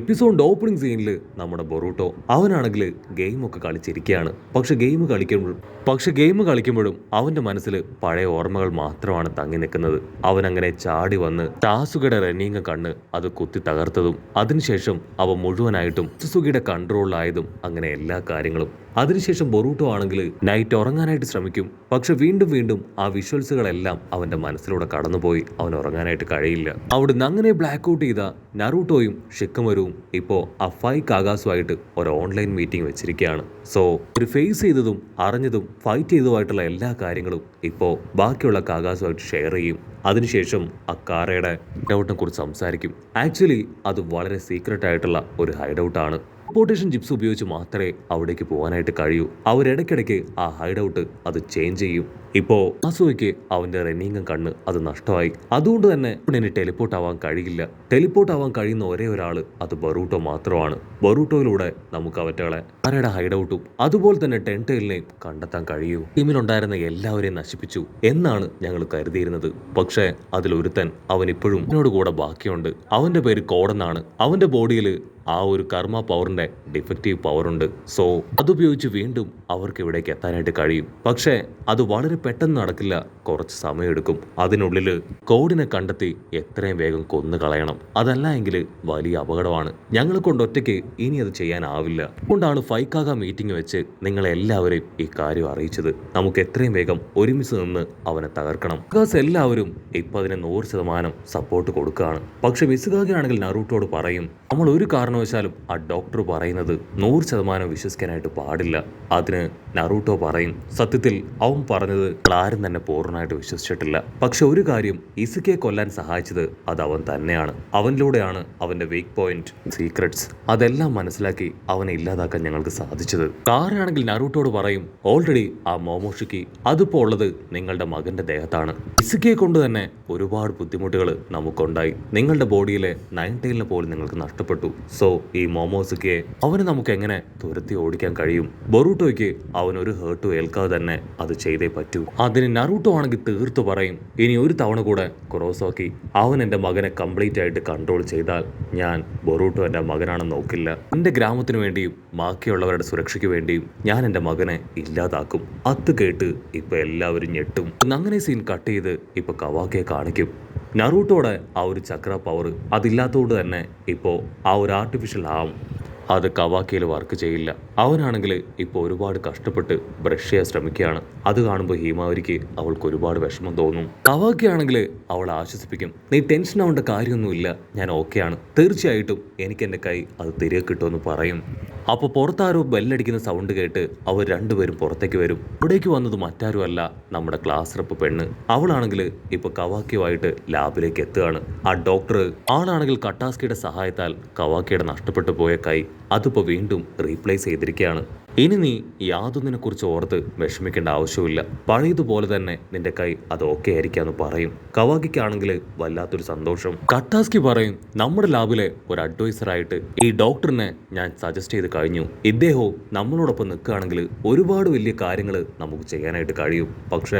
എപ്പിസോഡിന്റെ opening സീനിൽ നമ്മുടെ Boruto അവനാണെങ്കിൽ ഗെയിമൊക്കെ കളിച്ചിരിക്കുകയാണ്. ഗെയിം കളിക്കുമ്പോഴും അവന്റെ മനസ്സിൽ പഴയ ഓർമ്മകൾ മാത്രമാണ് തങ്ങി നിൽക്കുന്നത്. അവൻ അങ്ങനെ ചാടി വന്ന് സാസുകയുടെ റണ്ണിങ് കണ്ണ് അത് കുത്തി തകർത്തതും അതിനുശേഷം അവ മുഴുവനായിട്ടും സുസുകിയുടെ കൺട്രോളിലായതും അങ്ങനെ എല്ലാ കാര്യങ്ങളും. അതിനുശേഷം ബൊറൂട്ടോ ആണെങ്കിൽ നൈറ്റ് ഉറങ്ങാനായിട്ട് ശ്രമിക്കും. പക്ഷെ വീണ്ടും വീണ്ടും ആ വിഷ്വൽസുകളെല്ലാം അവന്റെ മനസ്സിലൂടെ കടന്നുപോയി അവൻ ഉറങ്ങാനായിട്ട് കഴിയില്ല. അവിടുന്ന് അങ്ങനെ ബ്ലാക്ക് ഔട്ട് ചെയ്ത നറൂട്ടോയും ഷിക്കമരുവും ഇപ്പോൾ ആ ഫൈക്ക് ആകാശമായിട്ട് ഒരു ഓൺലൈൻ മീറ്റിംഗ് വെച്ചിരിക്കുകയാണ്. സോ ഒരു ഫേസ് ചെയ്തതും അറിഞ്ഞതും ഫൈറ്റ് ചെയ്തതുമായിട്ടുള്ള എല്ലാ കാര്യങ്ങളും ഇപ്പോൾ ബാക്കിയുള്ള കാകാസുമായിട്ട് ഷെയർ ചെയ്യും. അതിനുശേഷം ആ കാറയുടെ ഹൈഡൌട്ടിനെ കുറിച്ച് സംസാരിക്കും. ആക്ച്വലി അത് വളരെ സീക്രട്ട് ആയിട്ടുള്ള ഒരു ഹൈഡൌട്ടാണ്. ട്രാൻസ്പോർട്ടേഷൻ ജിപ്സ് ഉപയോഗിച്ച് മാത്രമേ അവിടേക്ക് പോകാനായിട്ട് കഴിയൂ. അവരിടയ്ക്കിടയ്ക്ക് ആ ഹൈഡൌട്ട് അത് ചേഞ്ച് ചെയ്യും. ഇപ്പോൾ അസുവയ്ക്ക് അവന്റെ റണ്ണിങ് കണ്ണ് അത് നഷ്ടമായി. അതുകൊണ്ട് തന്നെ ഇനി ടെലിപ്പോർട്ട് ആവാൻ കഴിയില്ല. ടെലിപ്പോർട്ട് ആവാൻ കഴിയുന്ന ഒരേ ഒരാൾ അത് ബൊറൂട്ടോ മാത്രമാണ്. ബൊറൂട്ടോയിലൂടെ നമുക്ക് അവറ്റകളെ ആരുടെ ഹൈഡൌട്ടും അതുപോലെ തന്നെ ടെൻടെയിലിനെയും കണ്ടെത്താൻ കഴിയൂ. ടീമിലുണ്ടായിരുന്ന എല്ലാവരെയും നശിപ്പിച്ചു എന്നാണ് ഞങ്ങൾ കരുതിയിരുന്നത്. പക്ഷേ അതിലൊരുത്തൻ അവൻ ഇപ്പോഴും എന്നോട് കൂടെ ബാക്കിയുണ്ട്. അവന്റെ പേര് കോഡെന്നാണ്. അവന്റെ ബോഡിയിൽ ആ ഒരു കർമ്മ പവറിന്റെ ഡിഫക്റ്റീവ് പവറുണ്ട്. സോ അതുപയോഗിച്ച് വീണ്ടും അവർക്ക് ഇവിടേക്ക് എത്താനായിട്ട് കഴിയും. പക്ഷേ അത് വളരെ പെട്ടെന്ന് നടക്കില്ല. കുറച്ച് സമയമെടുക്കും. അതിനുള്ളിൽ കോഡിനെ കണ്ടെത്തി എത്രയും വേഗം കൊന്നു കളയണം. അതല്ല എങ്കിൽ വലിയ അപകടമാണ്. ഞങ്ങളെ കൊണ്ട് ഒറ്റയ്ക്ക് ഇനി അത് ചെയ്യാനാവില്ല. അതുകൊണ്ടാണ് ഫൈക്കാക മീറ്റിംഗ് വെച്ച് നിങ്ങളെല്ലാവരെയും ഈ കാര്യം അറിയിച്ചത്. നമുക്ക് എത്രയും വേഗം ഒരുമിച്ച് നിന്ന് അവനെ തകർക്കണം. ബിക്കോസ് എല്ലാവരും ഇപ്പം അതിന് 100% സപ്പോർട്ട് കൊടുക്കുകയാണ്. പക്ഷെ മിസുകാകയാണെങ്കിൽ നറൂട്ടോട് പറയും, നമ്മൾ ഒരു കാരണവശാലും ആ ഡോക്ടർ പറയുന്നത് 100% വിശ്വസിക്കാനായിട്ട് പാടില്ല. അതിന് നറൂട്ടോ പറയും, സത്യത്തിൽ അവൻ പറഞ്ഞത് ആരും തന്നെ പൂർണ്ണമായിട്ട് വിശ്വസിച്ചിട്ടില്ല. പക്ഷെ ഒരു കാര്യം, ഇസുക്കയെ കൊല്ലാൻ സഹായിച്ചത് അത് അവൻ തന്നെയാണ്. അവനിലൂടെയാണ് അവന്റെ വീക്ക് പോയിന്റ്, സീക്രട്സ് അതെല്ലാം മനസ്സിലാക്കി അവനെ ഇല്ലാതാക്കാൻ ഞങ്ങൾക്ക് സാധിച്ചത്. കാറാണെങ്കിൽ നറൂട്ടോട് പറയും, ഓൾറെഡി ആ മോമോഷിക്ക് അതിപ്പോ ഉള്ളത് നിങ്ങളുടെ മകന്റെ ദേഹത്താണ്. ഇസുക്കയെ കൊണ്ട് തന്നെ ഒരുപാട് ബുദ്ധിമുട്ടുകൾ നമുക്കുണ്ടായി. നിങ്ങളുടെ ബോഡിയിലെ 9 ടൈലിനെ പോലും നിങ്ങൾക്ക് നഷ്ടപ്പെട്ടു. സോ ഈ മോമോസുക്കെ അവന് നമുക്ക് എങ്ങനെ തുരത്തി ഓടിക്കാൻ കഴിയും? ബൊറൂട്ടോയ്ക്ക് അവനൊരു ഹേർട്ടും ഏൽക്കാതെ തന്നെ അത് ചെയ്തേ പറ്റൂ. അതിന് നറൂട്ടോ ആണെങ്കിൽ തീർത്തു പറയും, ഇനി ഒരു തവണ കൂടെ കുറോസാക്കി അവൻ എൻ്റെ മകനെ കംപ്ലീറ്റ് ആയിട്ട് കൺട്രോൾ ചെയ്താൽ ഞാൻ ബൊറൂട്ടോ എൻ്റെ മകനാണെന്ന് നോക്കില്ല. എൻ്റെ ഗ്രാമത്തിന് വേണ്ടിയും ബാക്കിയുള്ളവരുടെ സുരക്ഷയ്ക്ക് വേണ്ടിയും ഞാൻ എൻ്റെ മകനെ ഇല്ലാതാക്കും. അത് കേട്ട് ഇപ്പൊ എല്ലാവരും ഞെട്ടും. അങ്ങനെ സീൻ കട്ട് ചെയ്ത് ഇപ്പൊ കവാക്കയെ കാണിക്കും. നറൂട്ടോടെ ആ ഒരു ചക്ര പവർ അതില്ലാത്തതുകൊണ്ട് തന്നെ ഇപ്പോൾ ആ ഒരു ആർട്ടിഫിഷ്യൽ ആം അത് കവാക്കിയിൽ വർക്ക് ചെയ്യില്ല. അവനാണെങ്കിൽ ഇപ്പോൾ ഒരുപാട് കഷ്ടപ്പെട്ട് ബ്രഷ് ചെയ്യാൻ ശ്രമിക്കുകയാണ്. അത് കാണുമ്പോൾ ഹീമാവരിക്ക് അവൾക്ക് ഒരുപാട് വിഷമം തോന്നും. കവാക്കി ആണെങ്കിൽ അവളെ ആശ്വസിപ്പിക്കും, നീ ടെൻഷൻ ആവേണ്ട കാര്യമൊന്നുമില്ല, ഞാൻ ഓക്കെയാണ്. തീർച്ചയായിട്ടും എനിക്ക് എൻ്റെ കൈ അത് തിരികെ കിട്ടുമെന്ന് പറയും. അപ്പോൾ പുറത്താരോ ബെല്ലടിക്കുന്ന സൗണ്ട് കേട്ട് അവർ രണ്ടുപേരും പുറത്തേക്ക് വരും. ഇവിടേക്ക് വന്നത് മറ്റാരുമല്ല, നമ്മുടെ ക്ലാസ് റെപ്പ് പെണ്ണ്. അവളാണെങ്കിൽ ഇപ്പോൾ കവാക്കിയുമായിട്ട് ലാബിലേക്ക് എത്തുകയാണ്. ആ ഡോക്ടർ ആളാണെങ്കിൽ കട്ടാസ്കിയുടെ സഹായത്താൽ കവാക്കിയുടെ നഷ്ടപ്പെട്ടു പോയ കൈ അതിപ്പോൾ വീണ്ടും റീപ്ലേസ് ചെയ്തിരിക്കുകയാണ്. ഇനി നീ യാതൊന്നിനെ കുറിച്ച് ഓർത്ത് വിഷമിക്കേണ്ട ആവശ്യമില്ല. പഴയതുപോലെ തന്നെ നിന്റെ കൈ അത് ഓക്കെ ആയിരിക്കാന്ന് പറയും. കവാക്കിക്കാണെങ്കിൽ വല്ലാത്തൊരു സന്തോഷം. കട്ടാസ്കി പറയും, നമ്മുടെ ലാബിലെ ഒരു അഡ്വൈസറായിട്ട് ഈ ഡോക്ടറിനെ ഞാൻ സജസ്റ്റ് ചെയ്ത് കഴിഞ്ഞു. ഇദ്ദേഹവും നമ്മളോടൊപ്പം നിൽക്കുകയാണെങ്കിൽ ഒരുപാട് വലിയ കാര്യങ്ങൾ നമുക്ക് ചെയ്യാനായിട്ട് കഴിയും.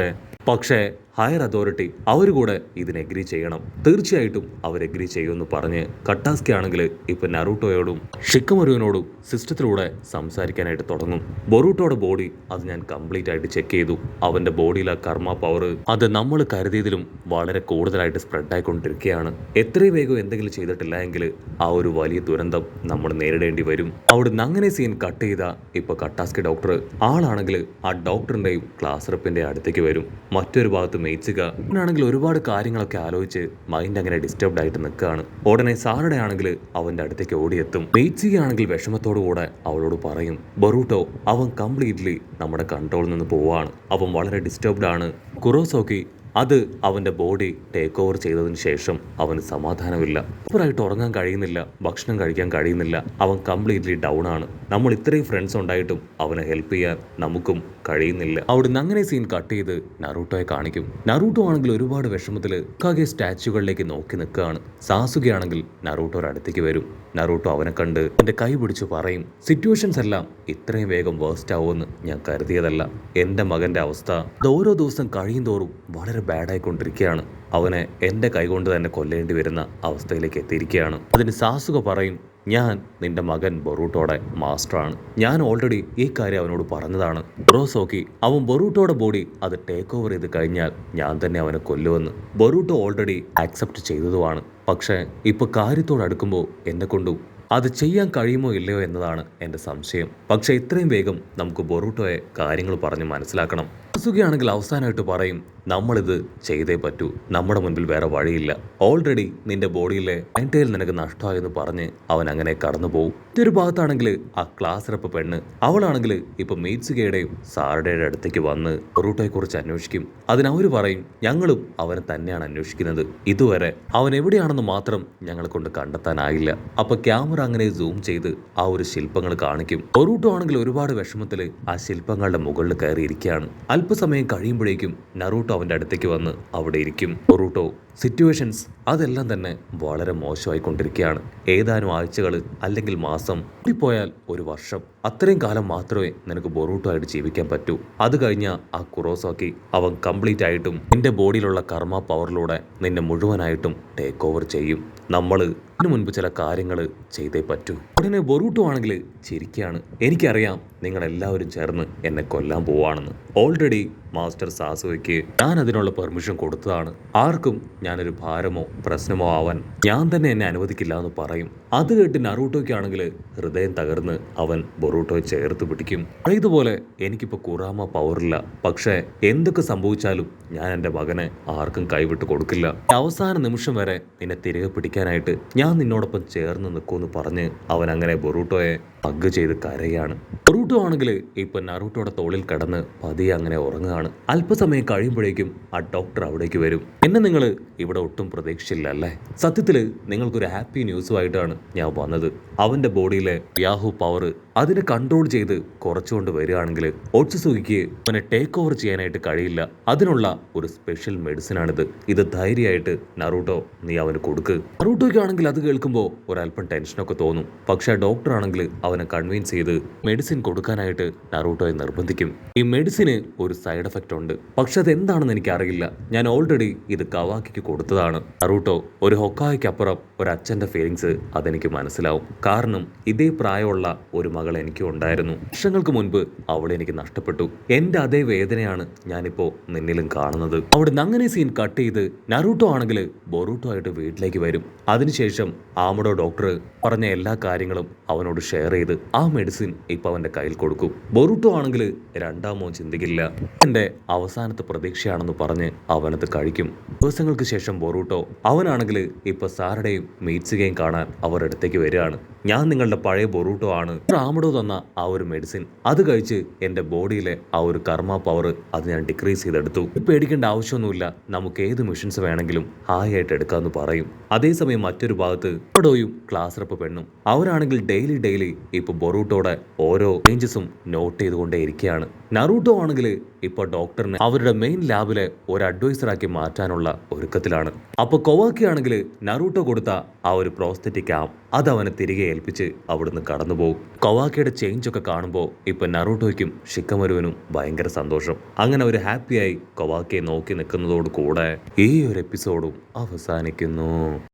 പക്ഷേ ഹയർ അതോറിറ്റി അവർ കൂടെ ഇതിന് എഗ്രി ചെയ്യണം. തീർച്ചയായിട്ടും അവർ എഗ്രി ചെയ്യുമെന്ന് പറഞ്ഞ് കട്ടാസ്കി ആണെങ്കിൽ ഇപ്പൊ നറൂട്ടോയോടും ഷിക്കമരുവിനോടും സിസ്റ്റത്തിലൂടെ സംസാരിക്കാനായിട്ട് തുടങ്ങും. ബൊറൂട്ടോയുടെ ബോഡി അത് ഞാൻ കംപ്ലീറ്റ് ആയിട്ട് ചെക്ക് ചെയ്തു. അവന്റെ ബോഡിയിലെ കർമ്മ പവർ അത് നമ്മൾ കരുതിയതിലും വളരെ കൂടുതലായിട്ട് സ്പ്രെഡ് ആയിക്കൊണ്ടിരിക്കുകയാണ്. എത്രയും വേഗം എന്തെങ്കിലും ചെയ്തിട്ടില്ല എങ്കിൽ ആ ഒരു വലിയ ദുരന്തം നമ്മൾ നേരിടേണ്ടി വരും. അവിടുന്ന് അങ്ങനെ സീൻ കട്ട് ചെയ്ത ഇപ്പൊ കട്ടാസ്കി ഡോക്ടർ ആളാണെങ്കിൽ ആ ഡോക്ടറിന്റെയും ക്ലാസ് റെപ്പിന്റെ അടുത്തേക്ക് വരും. മറ്റൊരു ഭാഗത്ത് മെയ്സിക അവനാണെങ്കിൽ ഒരുപാട് കാര്യങ്ങളൊക്കെ ആലോചിച്ച് മൈൻഡ് അങ്ങനെ ഡിസ്റ്റർബ്ഡ് ആയിട്ട് നിൽക്കുകയാണ്. ഉടനെ സാറയുടെ ആണെങ്കിൽ അവന്റെ അടുത്തേക്ക് ഓടിയെത്തും. മെയ്സിക ആണെങ്കിൽ വിഷമത്തോടു കൂടെ അവളോട് പറയും, ബൊറൂട്ടോ അവൻ കംപ്ലീറ്റ്ലി നമ്മുടെ കൺട്രോളിൽ നിന്ന് പോവാണ്. അവൻ വളരെ ഡിസ്റ്റർബ്ഡ് ആണ്. കുറോസോക്കി അത് അവന്റെ ബോഡി ടേക്ക് ഓവർ ചെയ്തതിന് ശേഷം അവന് സമാധാനമില്ല. പ്രോപ്പറായിട്ട് ഉറങ്ങാൻ കഴിയുന്നില്ല, ഭക്ഷണം കഴിക്കാൻ കഴിയുന്നില്ല. അവൻ കംപ്ലീറ്റ്ലി ഡൗൺ ആണ്. നമ്മൾ ഇത്രയും ഫ്രണ്ട്സ് ഉണ്ടായിട്ടും അവനെ ഹെൽപ്പ് ചെയ്യാൻ നമുക്കും കഴിയുന്നില്ല. അവിടുന്ന് അങ്ങനെ സീൻ കട്ട് ചെയ്ത് നറൂട്ടോയെ കാണിക്കും. നറൂട്ടോ ആണെങ്കിൽ ഒരുപാട് വിഷമത്തിൽ കാഗെ സ്റ്റാച്യൂകളിലേക്ക് നോക്കി നിൽക്കുകയാണ്. സാസുകയാണെങ്കിൽ നറൂട്ടോയുടെ അടുത്തേക്ക് വരും. നറൂട്ടോ അവനെ കണ്ട് എന്റെ കൈ പിടിച്ചു പറയും, സിറ്റുവേഷൻസ് എല്ലാം ഇത്രയും വേഗം വേസ്റ്റ് ആവുമെന്ന് ഞാൻ കരുതിയതല്ല. എൻ്റെ മകൻ്റെ അവസ്ഥ അത് ഓരോ ദിവസം കഴിയും തോറും വളരെ ബാഡായിക്കൊണ്ടിരിക്കുകയാണ്. അവനെ എൻ്റെ കൈകൊണ്ട് തന്നെ കൊല്ലേണ്ടി വരുന്ന അവസ്ഥയിലേക്ക് എത്തിയിരിക്കുകയാണ്. അതിന് സാസുക പറയും, ഞാൻ നിന്റെ മകൻ ബൊറൂട്ടോയുടെ മാസ്റ്ററാണ്. ഞാൻ ഓൾറെഡി ഈ കാര്യം അവനോട് പറഞ്ഞതാണ്. ബൊറോസോക്കി അവൻ ബൊറൂട്ടോയുടെ ബോഡി അത് ടേക്ക് ഓവർ ചെയ്ത് കഴിഞ്ഞാൽ ഞാൻ തന്നെ അവനെ കൊല്ലുമെന്ന്. ബൊറൂട്ടോ ഓൾറെഡി ആക്സെപ്റ്റ് ചെയ്തതുമാണ്. പക്ഷേ ഇപ്പോൾ കാര്യത്തോടടുക്കുമ്പോൾ എന്നെ കൊണ്ടു അത് ചെയ്യാൻ കഴിയുമോ ഇല്ലയോ എന്നതാണ് എൻ്റെ സംശയം. പക്ഷേ ഇത്രയും വേഗം നമുക്ക് ബൊറൂട്ടോയെ കാര്യങ്ങൾ പറഞ്ഞ് മനസ്സിലാക്കണം. സുഖിയാണെങ്കിൽ അവസാനമായിട്ട് പറയും, നമ്മളിത് ചെയ്തേ പറ്റൂ, നമ്മുടെ മുൻപിൽ വേറെ വഴിയില്ല. ഓൾറെഡി നിന്റെ ബോഡിയിലെ അയൻടയിൽ നിനക്ക് നഷ്ടമായെന്ന് പറഞ്ഞ് അവൻ അങ്ങനെ കടന്നു പോകും. മറ്റൊരു ഭാഗത്താണെങ്കിൽ ആ ക്ലാസ് റെപ്പ് പെണ്ണ് അവളാണെങ്കിൽ ഇപ്പൊ മീറ്റ്സുകയുടെയും സാറുടെയുടെ അടുത്തേക്ക് വന്ന് ബൊറൂട്ടോയെ കുറിച്ച് അന്വേഷിക്കും. അതിനവര് പറയും, ഞങ്ങളും അവനെ തന്നെയാണ് അന്വേഷിക്കുന്നത്, ഇതുവരെ അവൻ എവിടെയാണെന്ന് മാത്രം ഞങ്ങളെ കൊണ്ട് കണ്ടെത്താനായില്ല. അപ്പൊ ക്യാമറ അങ്ങനെ സൂം ചെയ്ത് ആ ഒരു ശില്പങ്ങൾ കാണിക്കും. ബൊറൂട്ടോ ആണെങ്കിൽ ഒരുപാട് വിഷമത്തില് ആ ശില്പങ്ങളുടെ മുകളിൽ കയറിയിരിക്കുകയാണ്. അല്പസമയം കഴിയുമ്പോഴേക്കും നറൂട്ടോ അവന്റെ അടുത്തേക്ക് വന്ന് അവിടെ ഇരിക്കും. ബൊറൂട്ടോ സിറ്റുവേഷൻസ് അതെല്ലാം തന്നെ വളരെ മോശമായിക്കൊണ്ടിരിക്കുകയാണ്. ഏതാനും ആഴ്ചകൾ അല്ലെങ്കിൽ മാസം, കൂടിപ്പോയാൽ ഒരു വർഷം, അത്രയും കാലം മാത്രമേ നിനക്ക് ബൊറൂട്ടോ ആയിട്ട് ജീവിക്കാൻ പറ്റൂ. അത് കഴിഞ്ഞ ആ കുറോസാക്കി അവൻ കംപ്ലീറ്റ് ആയിട്ടും നിന്റെ ബോഡിയിലുള്ള കർമ്മ പവറിലൂടെ നിന്നെ മുഴുവനായിട്ടും ടേക്ക് ഓവർ ചെയ്യും. നമ്മൾ ഇതിനു മുൻപ് ചില കാര്യങ്ങൾ ചെയ്തേ പറ്റൂ. ഉടനെ ബൊറൂട്ടോ ആണെങ്കിൽ ചിരിക്കുകയാണ്. എനിക്കറിയാം നിങ്ങളെല്ലാവരും ചേർന്ന് എന്നെ കൊല്ലാൻ പോവാണെന്ന്. ഓൾറെഡി മാസ്റ്റർ സാസുവയ്ക്ക് ഞാൻ അതിനുള്ള പെർമിഷൻ കൊടുത്തതാണ്. ആർക്കും ഞാനൊരു ഭാരമോ പ്രശ്നമോ ആവാൻ ഞാൻ തന്നെ എന്നെ അനുവദിക്കില്ല എന്ന് പറയും. അത് കേട്ട് നറൂട്ടോയ്ക്കാണെങ്കിൽ ഹൃദയം തകർന്ന് അവൻ ബൊറൂട്ടോയെ ചേർത്ത് പിടിക്കും. ഇതുപോലെ എനിക്കിപ്പോൾ കുറാമ പവറില്ല, പക്ഷേ എന്തൊക്കെ സംഭവിച്ചാലും ഞാൻ എൻ്റെ മകനെ ആർക്കും കൈവിട്ട് കൊടുക്കില്ല. അവസാന നിമിഷം വരെ നിന്നെ തിരികെ പിടിക്കാനായിട്ട് ഞാൻ നിന്നോടൊപ്പം ചേർന്ന് നിൽക്കുമെന്ന് പറഞ്ഞ് അവൻ അങ്ങനെ ബൊറൂട്ടോയെ ഹഗ് ചെയ്ത് കരയാണ്. ബൊറൂട്ടോ ആണെങ്കിൽ ഇപ്പൊ നറൂട്ടോയുടെ തോളിൽ കിടന്ന് പതിയെ അങ്ങനെ ഉറങ്ങുകയാണ്. അല്പസമയം കഴിയുമ്പോഴേക്കും ആ ഡോക്ടർ അവിടേക്ക് വരും. എന്നെ നിങ്ങൾ ഇവിടെ ഒട്ടും പ്രതീക്ഷിച്ചില്ല അല്ലേ? സത്യത്തില് നിങ്ങൾക്കൊരു ഹാപ്പി ന്യൂസുമായിട്ടാണ് ഞാൻ വന്നത്. അവന്റെ ബോഡിയിലെ യാഹു പവർ അതിനെ കൺട്രോൾ ചെയ്ത് കുറച്ചുകൊണ്ട് വരികയാണെങ്കിൽ ഒട്സുസുകിക്ക് അവനെ ടേക്ക് ഓവർ ചെയ്യാനായിട്ട് കഴിയില്ല. അതിനുള്ള ഒരു സ്പെഷ്യൽ മെഡിസിനാണിത്. ഇത് ധൈര്യമായിട്ട് നറൂട്ടോ നീ അവന് കൊടുക്ക്. നറൂട്ടോയ്ക്കാണെങ്കിൽ അത് കേൾക്കുമ്പോൾ ഒരല്പം ടെൻഷനൊക്കെ തോന്നും. പക്ഷേ ഡോക്ടർ ആണെങ്കിൽ അവനെ കൺവിൻസ് ചെയ്ത് മെഡിസിൻ കൊടുക്കാനായിട്ട് നറൂട്ടോയെ നിർബന്ധിക്കും. ഈ മെഡിസിന് ഒരു സൈഡ് എഫക്റ്റ് ഉണ്ട്, പക്ഷെ അതെന്താണെന്ന് എനിക്കറിയില്ല. ഞാൻ ഓൾറെഡി ഇത് കവാക്കിക്ക് കൊടുത്തതാണ്. നറൂട്ടോ, ഒരു ഹൊക്കായ്ക്കപ്പുറം ഒരു അച്ഛൻ്റെ ഫീലിങ്സ് അതെനിക്ക് മനസ്സിലാവും. കാരണം ഇതേ പ്രായമുള്ള ഒരു മകൾ എനിക്കും ഉണ്ടായിരുന്നു. വർഷങ്ങൾക്ക് മുൻപ് അവളെ എനിക്ക് നഷ്ടപ്പെട്ടു. എൻ്റെ അതേ വേദനയാണ് ഞാനിപ്പോൾ നിന്നിലും കാണുന്നത്. അവിടുന്ന് അങ്ങനെ സീൻ കട്ട് ചെയ്ത് നറൂട്ടോ ആണെങ്കിൽ ബൊറൂട്ടോ ആയിട്ട് വീട്ടിലേക്ക് വരും. അതിനുശേഷം ആമഡോ ഡോക്ടർ പറഞ്ഞ എല്ലാ കാര്യങ്ങളും അവനോട് ഷെയർ ചെയ്ത് ആ മെഡിസിൻ ഇപ്പൊ അവന്റെ കയ്യിൽ കൊടുക്കും. ബൊറൂട്ടോ ആണെങ്കിൽ രണ്ടാമോ ചിന്തിക്കില്ല, എന്റെ അവസാനത്തെ പ്രതീക്ഷയാണെന്ന് പറഞ്ഞ് അവനത് കഴിക്കും. ദിവസങ്ങൾക്ക് ശേഷം ബൊറൂട്ടോ അവനാണെങ്കിൽ ഇപ്പൊ സാറുടെയും മീറ്റ്സുകയും കാണാൻ അവർ അടുത്തേക്ക് വരികയാണ്. ഞാൻ നിങ്ങളുടെ പഴയ ബൊറൂട്ടോ ആണ്. ആമഡോ തന്ന ആ ഒരു മെഡിസിൻ അത് കഴിച്ച് എന്റെ ബോഡിയിലെ ആ ഒരു കർമ്മ പവർ അത് ഞാൻ ഡിക്രീസ് ചെയ്തെടുത്തു. പേടിക്കേണ്ട ആവശ്യമൊന്നുമില്ല, നമുക്ക് ഏത് മിഷൻസ് വേണമെങ്കിലും ഹായ് ആയിട്ട് എടുക്കാമെന്ന് പറയും. അതേസമയം മറ്റൊരു ഭാഗത്ത് ആമഡോയും ക്ലാസ് റെപ്പ് പെണ്ണും അവരാണെങ്കിൽ ഡെയിലി ഇപ്പൊ ബൊറൂട്ടോയുടെ ഓരോ ചേഞ്ചസും നോട്ട് ചെയ്തുകൊണ്ടേ ഇരിക്കുകയാണ്. നറൂട്ടോ ആണെങ്കിൽ ഇപ്പൊ ഡോക്ടറിനെ അവരുടെ മെയിൻ ലാബിലെ ഒരു അഡ്വൈസറാക്കി മാറ്റാനുള്ള ഒരുക്കത്തിലാണ്. അപ്പൊ കൊവാക്കി ആണെങ്കിൽ നറൂട്ടോ കൊടുത്ത ആ ഒരു പ്രോസ്തെറ്റിക് ആം അത് അവനെ തിരികെ ഏൽപ്പിച്ച് അവിടുന്ന് കടന്നുപോകും. കൊവാക്കിയുടെ ചേഞ്ച് ഒക്കെ കാണുമ്പോൾ ഇപ്പൊ നറൂട്ടോയ്ക്കും ഷിക്കമരുവിനും ഭയങ്കര സന്തോഷം. അങ്ങനെ ഒരു ഹാപ്പിയായി കൊവാക്കിയെ നോക്കി നിൽക്കുന്നതോട് കൂടെ ഈ ഒരു എപ്പിസോഡും അവസാനിക്കുന്നു.